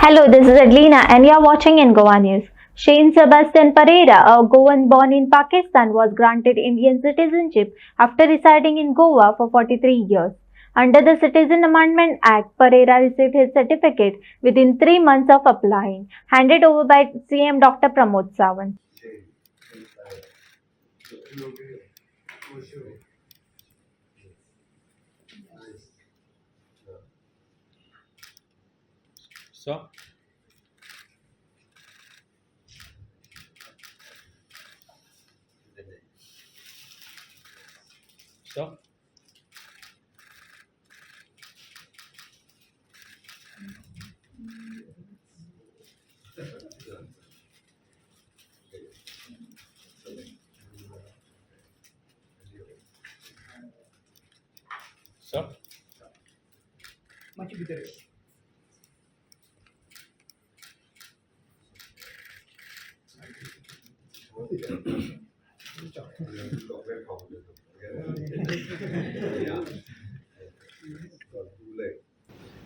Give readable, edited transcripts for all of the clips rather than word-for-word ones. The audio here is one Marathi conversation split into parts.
Hello, this is Adlina, and you're watching in Goa News. Shane Sebastian Pereira, a Goan born in Pakistan, was granted Indian citizenship after residing in Goa for 43 years. Under the Citizen Amendment Act, Pereira received his certificate within 3 months of applying, handed over by CM Dr. Pramod Sawant. So, so, so.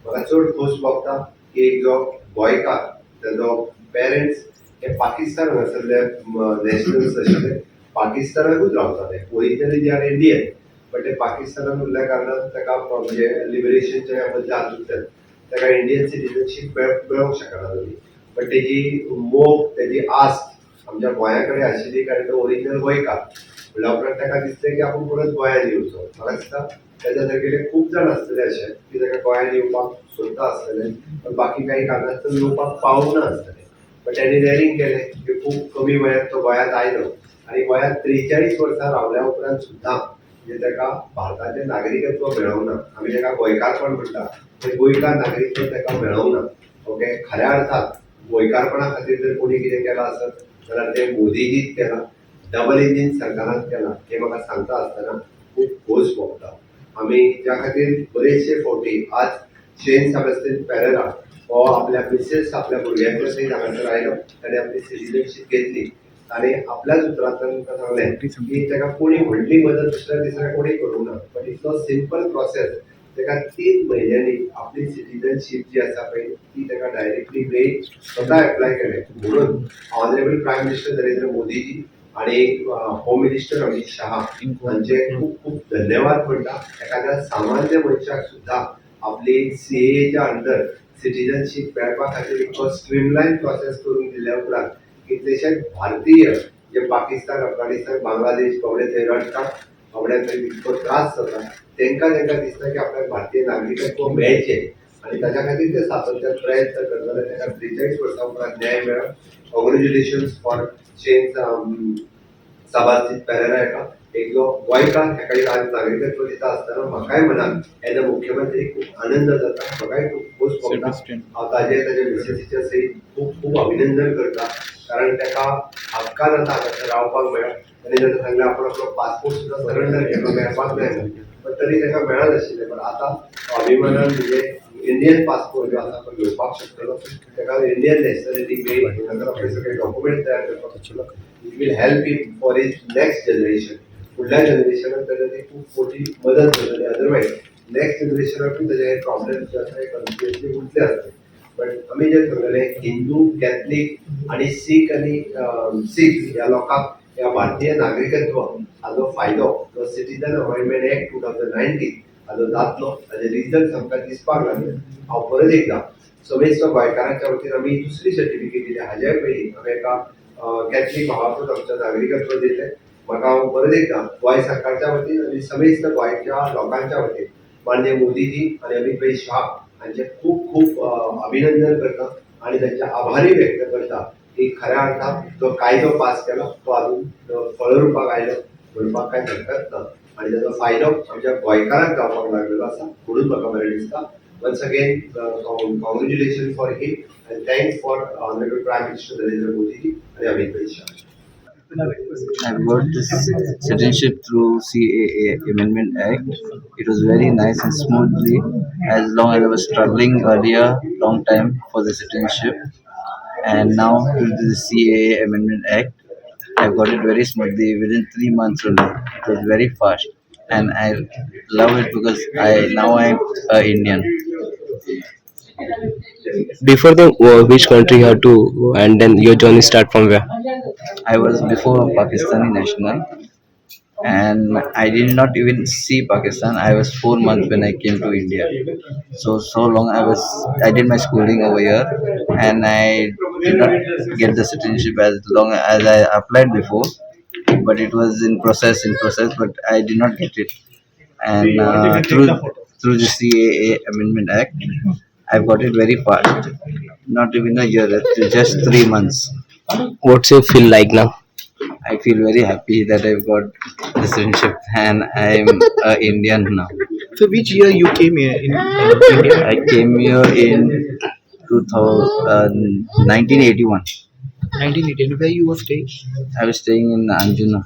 म्हाका चड खोस भोगता की एक जो गोंयकार तेजो पेरंट्स हे पाकिस्तान हांगासरले नॅशनल्स आशिल्ले पाकिस्तानाकूच रावताले originally they are Indian but ते पाकिस्तानान उरल्या कारणान ताका म्हणजे लिबरेशनच्या ह्या हातूंतल्यान ताका इंडियन सिटीजनशीप मेळोवंक शकना जाली बट तेजी मोग तेजी आस्त आमच्या गोंया कडेन आशिल्ली कारण तो ओरिजिनल गोंयकार म्हणल्या उपरांत ताका दिसलें की आपूण परत गोंयांत येवचो म्हाका दिसता त्याच्या सारकेले खूप जाण असलेले असे की ताका गोंयांत येवपाक सोदता आसतले पण बाकी काही कारणास्तव येवपाक पावूंक ना आसतले पण त्यांनी डेरिंग केलें की खूप कमी वयात तो गोंयांत आयलो आनी गोंयांत 43 वर्सां रावल्या उपरांत सुद्दां म्हणजे ताका भारताचें नागरिकत्व मेळोंक ना आमी ताका गोंयकारपण म्हणटा ते गोंयकार नागरिकत्व ताका मेळोंक ना ओके खऱ्या अर्थात गोंयकारपणा खातीर जर कोणी कितें केलां आसत जाल्यार ते मोदीजीच केलां डबल इंजीन सरकारान केलां हें म्हाका सांगता आसतना खूब खोस भोगता आम्ही त्या खातीर बरेचशे फावटी आज शेन सेबॅस्टियन पेरेरा हो आपल्या मिसेस आपल्या भुरग्यांच्या सयत हांगासर आयलो ताणें आपली सिटीजनशीप घेतली आनी आपल्याच उतरांतल्यान ताका सांगलें की ताका कोणी व्हडली मदत दुसऱ्या दिसा कोणी करूंक ना बट इतलो सिंपल प्रोसेस ताका 3 म्हयन्यांनी आपली सिटीजनशीप जी आसा पळय ती ताका डायरेक्टली मेळ्ळी स्वता एप्लाय केलें म्हणून honourable prime minister Narendra Modiji आणि होम मिनिस्टर अमित शहा हांचे खूप खूप धन्यवाद म्हणटा एखाद्या सामान्य मनशाक सुद्धा आपली सीएच्या अंडर सिटीजनशीप मेळपा खातीर इतको स्ट्रीमलायन प्रोसेस करून दिल्या उपरांत कितलेशेच भारतीय जे पाकिस्तान अफगाणिस्तान बांगलादेश बाबडे थंय रडटात बाबड्यांक थंय इतको त्रास जाता तांकां दिसता की आपल्याक भारतीय नागरिकत्व मेळचें आनी ताच्या खातीर ते सातत्यान प्रयत्न करतले ताका 43 वर्सां उपरांत न्याय मेळ्ळो कॉंग्रेच्युलेशन्स फॉर चेंज सभास्थित पेरेरा हेका एक जो गोंयकार हेका एक आज नागरिकत्व दिता आसतना म्हाकाय मनान एज अ मुख्यमंत्री खूप आनंद जाता म्हाकाय खूप खोस भोगता हांव ताच्या मिसेसीच्या सयत खूप खूप अभिनंदन करता कारण ताका हक्कान आतां हांगासर रावपाक मेळ्ळा आनी ताणें सांगलें आपण आपलो पासपोर्ट सुद्दां सरेंडर केलो मेळपाक जाय पण तरी ताका मेळनाशिल्लें पण आतां अभिमानान म्हणजे इंडियन पासपोर्ट जो आसा तो घेवपाक शकतलो ताका इंडियन नॅशनॅलिटी मेळ्ळी हांगासर सगळे डॉक्युमेंट तयार करपाक शकतलो it will help him for his next generation फुडल्या जनरेशनाक ताका ती खूब मोठी मदत जातली अदरवायज नेक्स्ट जनरेशनाकूय ताजे हे प्रॉब्लेम जे आसा हे कन्टिन्युअसली उरले आसतले बट आमी जे सांगलेलें हिंदू कॅथलीक आनी सीख आनी सीख ह्या लोकांक ह्या भारतीय नागरिकत्व हाचो फायदो जो सिटीजन अमेंडमेंट एक्ट 2019 हाचो जातलो ताजे रिजल्ट आमकां दिसपाक लागले हांव परत एकदां समेस्त गोंयकारांच्या वतीन आमी दुसरी सर्टिफिकेट दिली हाज्याय पयलीं आमी एका कॅथलीक भावाकूच आमचें नागरिकत्व दिलें म्हाका हांव परत एकदां गोंय सरकारच्या वतीन आनी समेस्त गोंयच्या लोकांच्या वतीन माननीय मोदीजी आनी अमित भाई शाह हांचे खूब खूब अभिनंदन करता आनी तांचे आभारी व्यक्त करता की खऱ्या अर्थान जो कायदो पास केलो तो अजून फळरुपाक आयलो म्हणपाक कांय हरकत ना आनी ताचो फायदो आमच्या गोंयकारांक जावपाक लागलेलो आसा म्हणून म्हाका बरें दिसता once again congratulation for him and thanks for honourable prime minister Narendra Modiji आणि अमित भाई Shah I got this citizenship through CAA Amendment Act. It was very nice and smoothly. As long as I was struggling earlier, long time for the citizenship, and now due to the CAA Amendment Act, I got it very smoothly within 3 months only. It was very fast, and I love it because I am Indian. Before the which country you have to, and then your journey start from where? I was before a Pakistani national, and I did not even see Pakistan. I was 4 months when I came to India. So long I did my schooling over here, and I did not get the citizenship as long as I applied before, but it was in process, but I did not get it. And through the CAA Amendment Act, I've got it very fast. Not even a year, it's just 3 months. What's your feel like now? I feel very happy that I've got the citizenship and I'm a Indian now. So which year you came here in India? I came here in 2000, 1981. 1980. Where you were staying? I was staying in Anjuna.